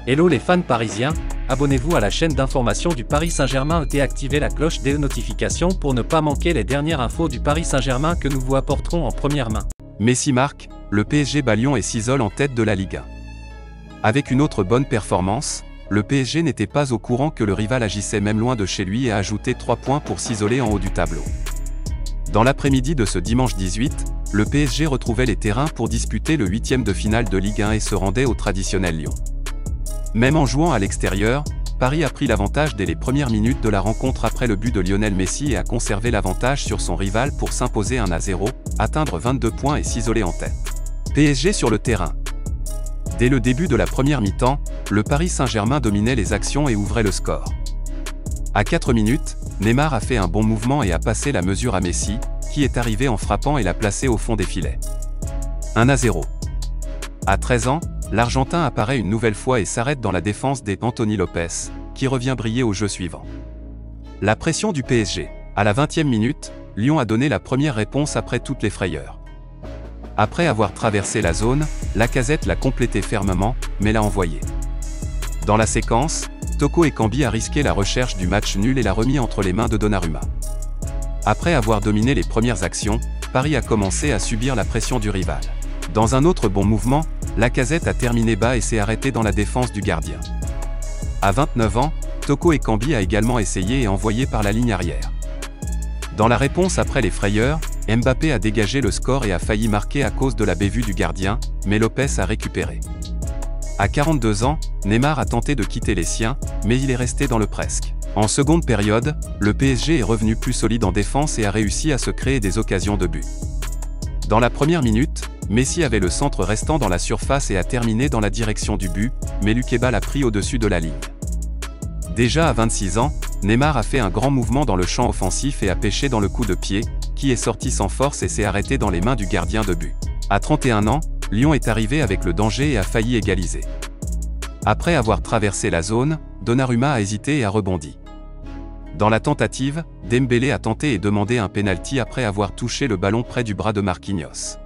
Hello les fans parisiens, abonnez-vous à la chaîne d'information du Paris Saint-Germain et activez la cloche des notifications pour ne pas manquer les dernières infos du Paris Saint-Germain que nous vous apporterons en première main. Messi marque, le PSG bat Lyon et s'isole en tête de la Liga. Avec une autre bonne performance, le PSG n'était pas au courant que le rival agissait même loin de chez lui et a ajouté 3 points pour s'isoler en haut du tableau. Dans l'après-midi de ce dimanche 18, le PSG retrouvait les terrains pour disputer le 8e de finale de Ligue 1 et se rendait au traditionnel Lyon. Même en jouant à l'extérieur, Paris a pris l'avantage dès les premières minutes de la rencontre après le but de Lionel Messi et a conservé l'avantage sur son rival pour s'imposer 1-0, atteindre 22 points et s'isoler en tête. PSG sur le terrain. Dès le début de la première mi-temps, le Paris Saint-Germain dominait les actions et ouvrait le score. À 4 minutes, Neymar a fait un bon mouvement et a passé la mesure à Messi, qui est arrivé en frappant et l'a placé au fond des filets. 1-0. À 13 ans, l'Argentin apparaît une nouvelle fois et s'arrête dans la défense d'Anthony Lopes, qui revient briller au jeu suivant. La pression du PSG. À la 20e minute, Lyon a donné la première réponse après toutes les frayeurs. Après avoir traversé la zone, Lacazette l'a complété fermement, mais l'a envoyé. Dans la séquence, Toko Ekambi a risqué la recherche du match nul et l'a remis entre les mains de Donnarumma. Après avoir dominé les premières actions, Paris a commencé à subir la pression du rival. Dans un autre bon mouvement, Lacazette a terminé bas et s'est arrêté dans la défense du gardien. À 29 ans, Toko Ekambi a également essayé et envoyé par la ligne arrière. Dans la réponse après les frayeurs, Mbappé a dégagé le score et a failli marquer à cause de la bévue du gardien, mais Lopes a récupéré. À 42 ans, Neymar a tenté de quitter les siens, mais il est resté dans le presque. En seconde période, le PSG est revenu plus solide en défense et a réussi à se créer des occasions de but. Dans la première minute, Messi avait le centre restant dans la surface et a terminé dans la direction du but, mais Lukeba l'a pris au-dessus de la ligne. Déjà à 26 ans, Neymar a fait un grand mouvement dans le champ offensif et a pêché dans le coup de pied, qui est sorti sans force et s'est arrêté dans les mains du gardien de but. À 31 ans, Lyon est arrivé avec le danger et a failli égaliser. Après avoir traversé la zone, Donnarumma a hésité et a rebondi. Dans la tentative, Dembélé a tenté et demandé un pénalty après avoir touché le ballon près du bras de Marquinhos.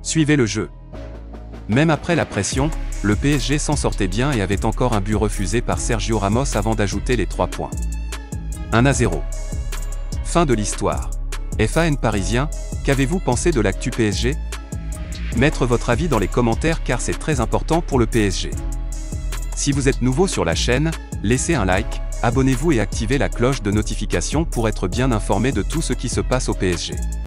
Suivez le jeu. Même après la pression, le PSG s'en sortait bien et avait encore un but refusé par Sergio Ramos avant d'ajouter les 3 points. 1-0. Fin de l'histoire. FAN parisien, qu'avez-vous pensé de l'actu PSG? Mettre votre avis dans les commentaires car c'est très important pour le PSG. Si vous êtes nouveau sur la chaîne, laissez un like, abonnez-vous et activez la cloche de notification pour être bien informé de tout ce qui se passe au PSG.